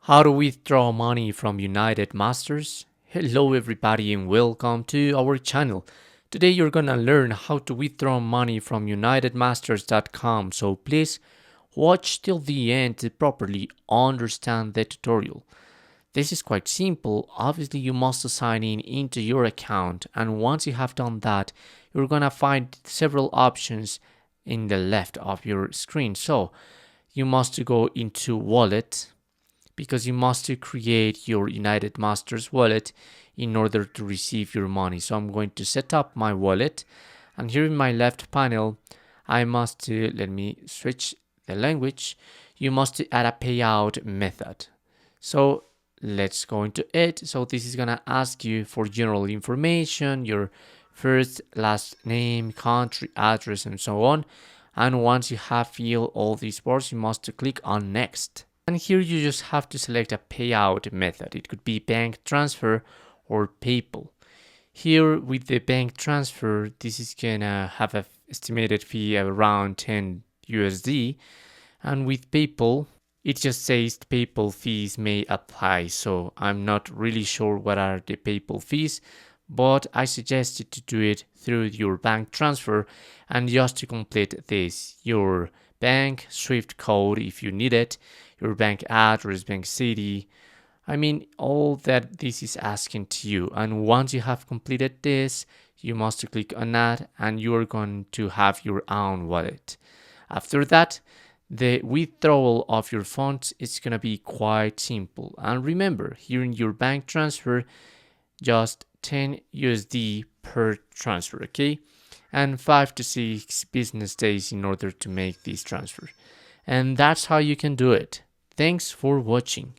How to withdraw money from UnitedMasters? Hello everybody and welcome to our channel. Today you're gonna learn how to withdraw money from UnitedMasters.com, so please watch till the end to properly understand the tutorial. This is quite simple. Obviously you must sign in into your account, and once you have done that, you're gonna find several options in the left of your screen. So you must go into wallet, because you must create your UnitedMasters wallet in order to receive your money. So I'm going to set up my wallet, and here in my left panel I must let me switch the language. You must add a payout method. So let's go into it. So this is gonna ask you for general information, your first, last name, country, address, and so on. And once you have filled all these parts, you must click on next. And here you just have to select a payout method. It could be bank transfer or PayPal. Here with the bank transfer, this is gonna have an estimated fee of around 10 USD. And with PayPal, it just says PayPal fees may apply. So I'm not really sure what are the PayPal fees, but I suggest you to do it through your bank transfer. And just to complete this, your bank SWIFT code if you need it, your bank address, bank city, all that this is asking to you. And once you have completed this, you must click on that and you are going to have your own wallet. After that, the withdrawal of your funds is going to be quite simple. And remember, here in your bank transfer, just 10 USD per transfer, okay? And 5 to 6 business days in order to make this transfer. And that's how you can do it. Thanks for watching.